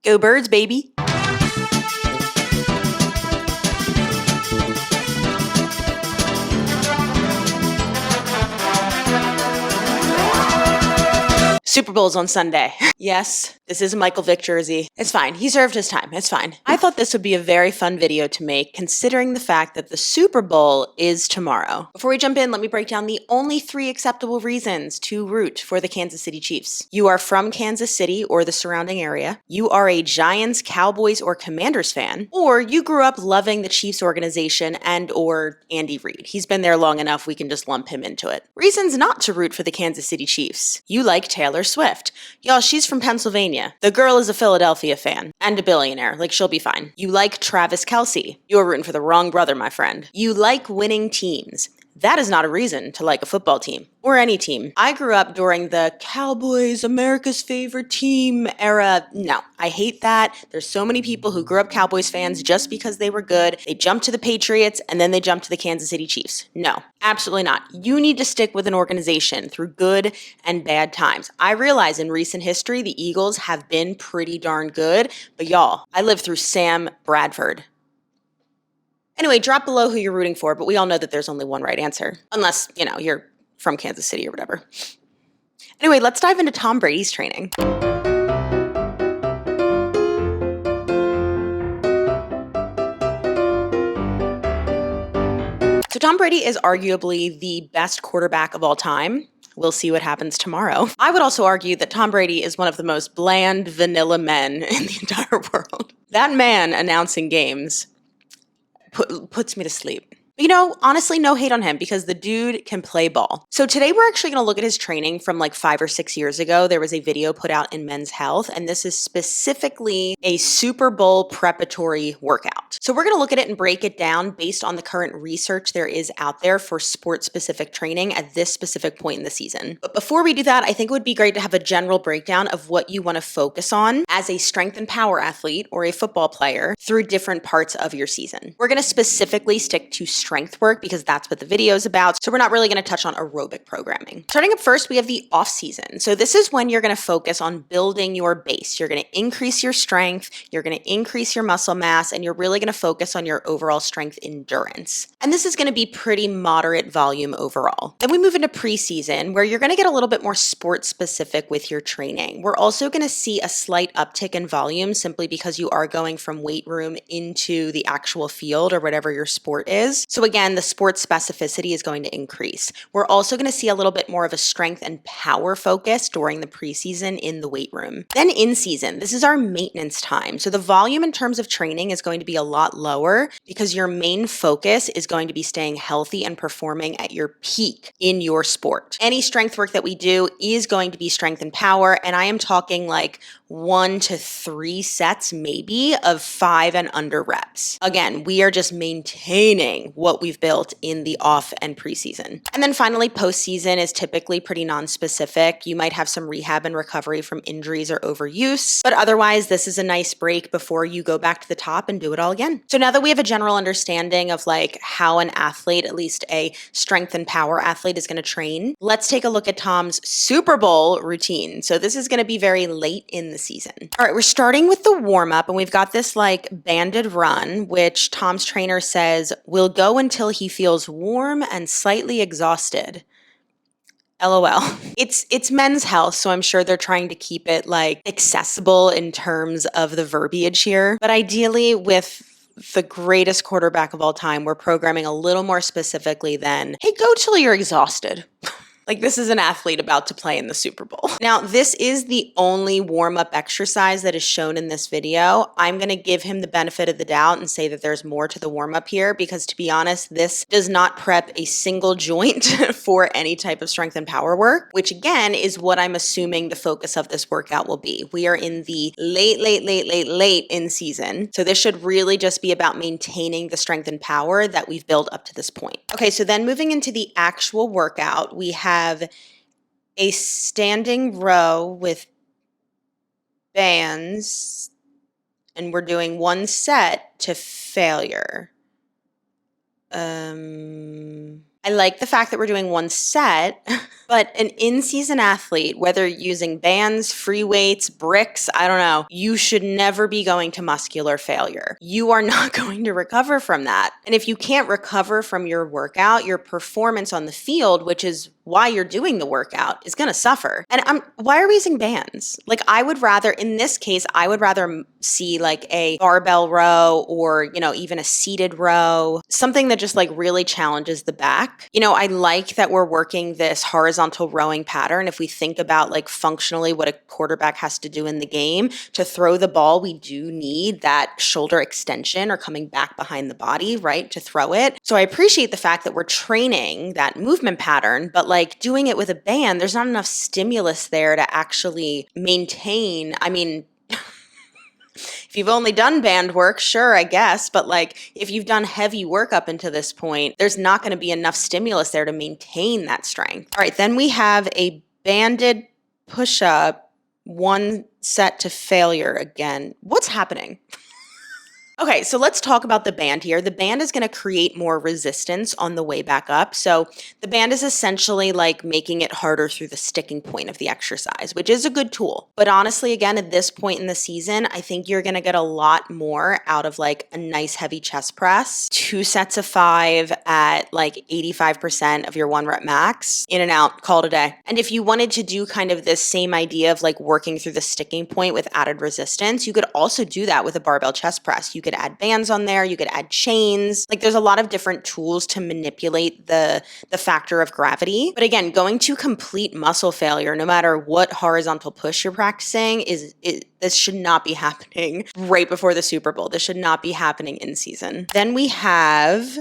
Go Birds, baby. Super Bowl's on Sunday. Yes, this is a Michael Vick jersey. It's fine. He served his time. It's fine. I thought this would be a very fun video to make, considering the fact that the Super Bowl is tomorrow. Before we jump in, let me break down the only 3 acceptable reasons to root for the Kansas City Chiefs. You are from Kansas City or the surrounding area. You are a Giants, Cowboys, or Commanders fan. Or you grew up loving the Chiefs organization and or Andy Reid. He's been there long enough, we can just lump him into it. Reasons not to root for the Kansas City Chiefs. You like Taylor Swift. Y'all, she's from Pennsylvania. The girl is a Philadelphia fan and a billionaire. Like, she'll be fine. You like Travis Kelce. You're rooting for the wrong brother, my friend. You like winning teams. That is not a reason to like a football team or any team. I grew up during the Cowboys, America's favorite team era. No, I hate that. There's so many people who grew up Cowboys fans just because they were good. They jumped to the Patriots and then they jumped to the Kansas City Chiefs. No, absolutely not. You need to stick with an organization through good and bad times. I realize in recent history, the Eagles have been pretty darn good, but y'all, I lived through Sam Bradford. Anyway, drop below who you're rooting for, but we all know that there's only one right answer. Unless, you're from Kansas City or whatever. Anyway, let's dive into Tom Brady's training. So Tom Brady is arguably the best quarterback of all time. We'll see what happens tomorrow. I would also argue that Tom Brady is one of the most bland, vanilla men in the entire world. That man announcing games puts me to sleep. Honestly, no hate on him because the dude can play ball. So today we're actually going to look at his training from like 5 or 6 years ago. There was a video put out in Men's Health, and this is specifically a Super Bowl preparatory workout. So we're going to look at it and break it down based on the current research there is out there for sport-specific training at this specific point in the season. But before we do that, I think it would be great to have a general breakdown of what you want to focus on as a strength and power athlete or a football player through different parts of your season. We're going to specifically stick to strength work because that's what the video is about. So we're not really going to touch on aerobic programming. Starting up first, we have the off season. So this is when you're going to focus on building your base. You're going to increase your strength, you're going to increase your muscle mass, and you're really going to focus on your overall strength endurance. And this is going to be pretty moderate volume overall. Then we move into preseason where you're going to get a little bit more sport specific with your training. We're also going to see a slight uptick in volume simply because you are going from weight room into the actual field or whatever your sport is. So again, the sport specificity is going to increase. We're also going to see a little bit more of a strength and power focus during the preseason in the weight room. Then in season, this is our maintenance time. So the volume in terms of training is going to be a lot lower because your main focus is going to be staying healthy and performing at your peak in your sport. Any strength work that we do is going to be strength and power, and I am talking like 1 to 3 sets maybe of 5 and under reps. Again, we are just maintaining what we've built in the off and preseason. And then finally, postseason is typically pretty non-specific. You might have some rehab and recovery from injuries or overuse, but otherwise this is a nice break before you go back to the top and do it all again. So now that we have a general understanding of like how an athlete, at least a strength and power athlete, is going to train, let's take a look at Tom's Super Bowl routine. So this is going to be very late in the season. All right, we're starting with the warm-up, and we've got this like banded run, which Tom's trainer says will go until he feels warm and slightly exhausted. LOL. It's Men's Health, so I'm sure they're trying to keep it like accessible in terms of the verbiage here. But ideally, with the greatest quarterback of all time, we're programming a little more specifically than, hey, go till you're exhausted. Like, this is an athlete about to play in the Super Bowl. Now, this is the only warm-up exercise that is shown in this video. I'm going to give him the benefit of the doubt and say that there's more to the warm-up here because, to be honest, this does not prep a single joint for any type of strength and power work, which again is what I'm assuming the focus of this workout will be. We are in the late in season, so this should really just be about maintaining the strength and power that we've built up to this point. Okay, so then moving into the actual workout, we have a standing row with bands, and we're doing 1 set to failure. I like the fact that we're doing one set, but an in-season athlete, whether using bands, free weights, bricks, I don't know, you should never be going to muscular failure. You are not going to recover from that. And if you can't recover from your workout, your performance on the field, which is why you're doing the workout, is going to suffer. And why are we using bands? Like, I would rather, in this case, I would rather see like a barbell row or, even a seated row, something that just like really challenges the back. I like that we're working this horizontal rowing pattern. If we think about like functionally what a quarterback has to do in the game to throw the ball, we do need that shoulder extension or coming back behind the body, right, to throw it. So I appreciate the fact that we're training that movement pattern, but like doing it with a band, there's not enough stimulus there to actually maintain. I mean, if you've only done band work, sure, I guess. But like if you've done heavy work up until this point, there's not going to be enough stimulus there to maintain that strength. All right, then we have a banded push-up, one set to failure again. What's happening? Okay, so let's talk about the band here. The band is going to create more resistance on the way back up. So the band is essentially like making it harder through the sticking point of the exercise, which is a good tool. But honestly, again, at this point in the season, I think you're going to get a lot more out of like a nice heavy chest press, 2 sets of 5 at like 85% of your 1 rep max, in and out, call it a day. And if you wanted to do kind of this same idea of like working through the sticking point with added resistance, you could also do that with a barbell chest press. You could add bands on there, you could add chains. Like there's a lot of different tools to manipulate the factor of gravity. But again, going to complete muscle failure, no matter what horizontal push you're practicing, this should not be happening right before the Super Bowl. This should not be happening in season. Then we have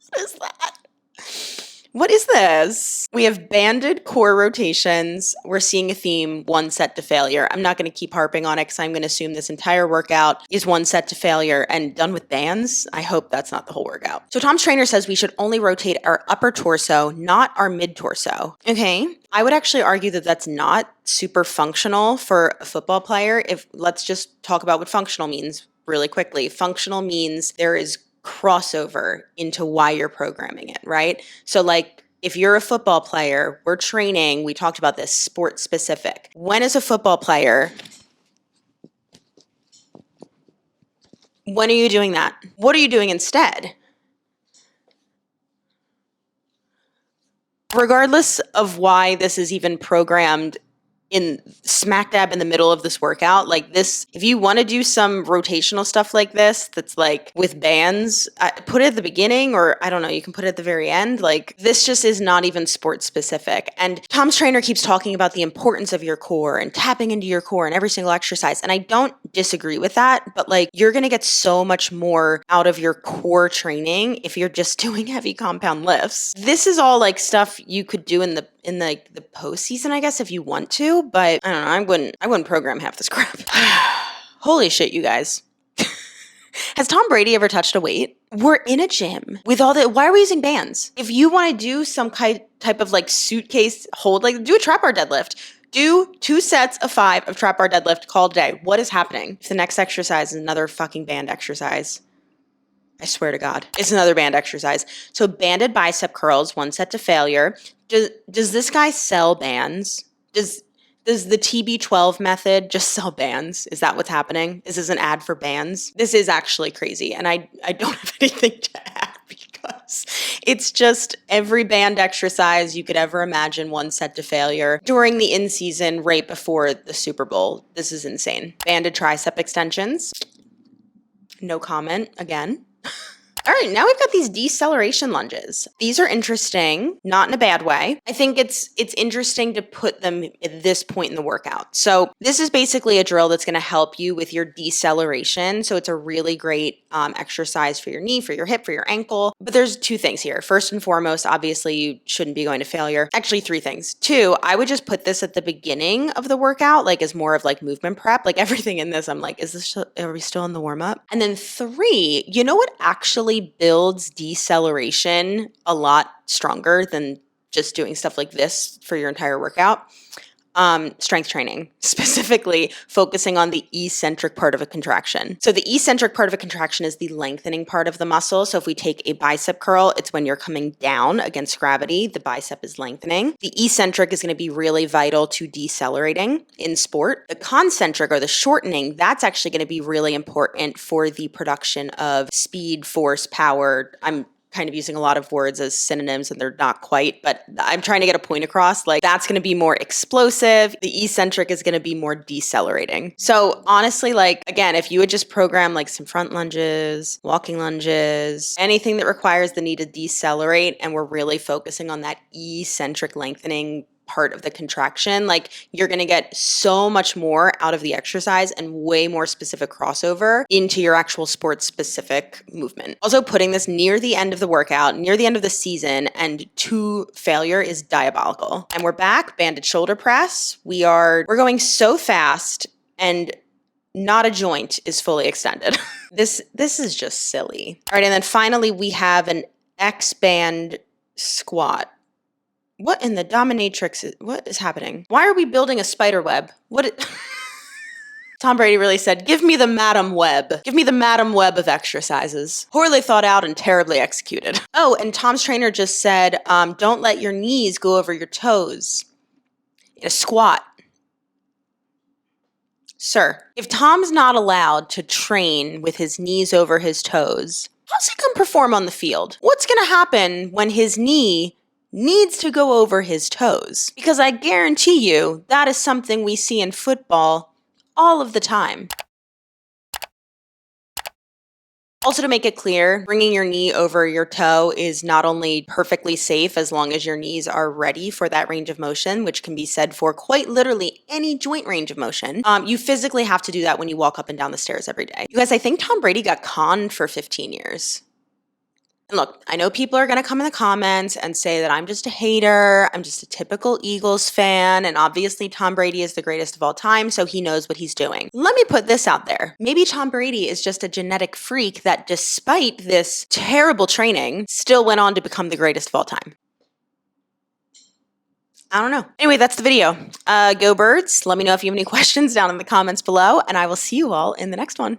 what is that? What is this? We have banded core rotations. We're seeing a theme, 1 set to failure. I'm not going to keep harping on it because I'm going to assume this entire workout is 1 set to failure and done with bands. I hope that's not the whole workout. So Tom's trainer says we should only rotate our upper torso, not our mid torso. Okay. I would actually argue that that's not super functional for a football player. Let's just talk about what functional means really quickly. Functional means there is crossover into why you're programming it, right? So like if you're a football player, we're training, we talked about this, sport specific. When as a football player, when are you doing that? What are you doing instead? Regardless of why this is even programmed in smack dab in the middle of this workout, like this, if you want to do some rotational stuff like this, that's like with bands, put it at the beginning, or I don't know, you can put it at the very end. Like this just is not even sport specific. And Tom's trainer keeps talking about the importance of your core and tapping into your core in every single exercise. And I don't disagree with that, but like you're going to get so much more out of your core training if you're just doing heavy compound lifts. This is all like stuff you could do in the postseason, I guess, if you want to, but I don't know, I wouldn't program half this crap. Holy shit, you guys. Has Tom Brady ever touched a weight? We're in a gym with why are we using bands? If you want to do some type of like suitcase hold, like do a trap bar deadlift. Do 2 sets of 5 of trap bar deadlift, call it a day. What is happening? If the next exercise is another fucking band exercise, I swear to God, it's another band exercise. So banded bicep curls, 1 set to failure. Does this guy sell bands? Does the TB12 method just sell bands? Is that what's happening? Is this an ad for bands? This is actually crazy. And I don't have anything to add because it's just every band exercise you could ever imagine, 1 set to failure during the in-season right before the Super Bowl. This is insane. Banded tricep extensions. No comment again. All right, now we've got these deceleration lunges. These are interesting, not in a bad way. I think it's interesting to put them at this point in the workout. So this is basically a drill that's going to help you with your deceleration. So it's a really great exercise for your knee, for your hip, for your ankle. But there's 2 things here. First and foremost, obviously you shouldn't be going to failure. Actually, 3 things. 2, I would just put this at the beginning of the workout, like as more of like movement prep. Like everything in this, I'm like, are we still in the warm up? And then 3, you know what actually builds deceleration a lot stronger than just doing stuff like this for your entire workout? strength training, specifically focusing on the eccentric part of a contraction. So the eccentric part of a contraction is the lengthening part of the muscle. So if we take a bicep curl, it's when you're coming down against gravity, the bicep is lengthening. The eccentric is going to be really vital to decelerating in sport. The concentric, or the shortening, that's actually going to be really important for the production of speed, force, power. I'm kind of using a lot of words as synonyms and they're not quite, but I'm trying to get a point across. Like, that's going to be more explosive. The eccentric is going to be more decelerating. So honestly, like, again, if you would just program like some front lunges, walking lunges, anything that requires the need to decelerate, and we're really focusing on that eccentric lengthening part of the contraction, like, you're going to get so much more out of the exercise and way more specific crossover into your actual sport specific movement. Also, putting this near the end of the workout, near the end of the season, and to failure is diabolical. And we're back, banded shoulder press. We're going so fast and not a joint is fully extended. This is just silly. All right, and then finally we have an X band squat. What in the dominatrix what is happening? Why are we building a spider web? Tom Brady really said, give me the Madam Web. Give me the Madam Web of exercises. Poorly thought out and terribly executed. Oh, and Tom's trainer just said, don't let your knees go over your toes in a squat. Sir, if Tom's not allowed to train with his knees over his toes, how's he gonna perform on the field? What's gonna happen when his knee needs to go over his toes? Because I guarantee you that is something we see in football all of the time. Also, to make it clear, bringing your knee over your toe is not only perfectly safe as long as your knees are ready for that range of motion, which can be said for quite literally any joint range of motion. You physically have to do that when you walk up and down the stairs every day. You guys, I think Tom Brady got conned for 15 years. And look, I know people are going to come in the comments and say that I'm just a hater, I'm just a typical Eagles fan, and obviously Tom Brady is the greatest of all time, so he knows what he's doing. Let me put this out there. Maybe Tom Brady is just a genetic freak that, despite this terrible training, still went on to become the greatest of all time. I don't know. Anyway, that's the video. Go Birds. Let me know if you have any questions down in the comments below, and I will see you all in the next one.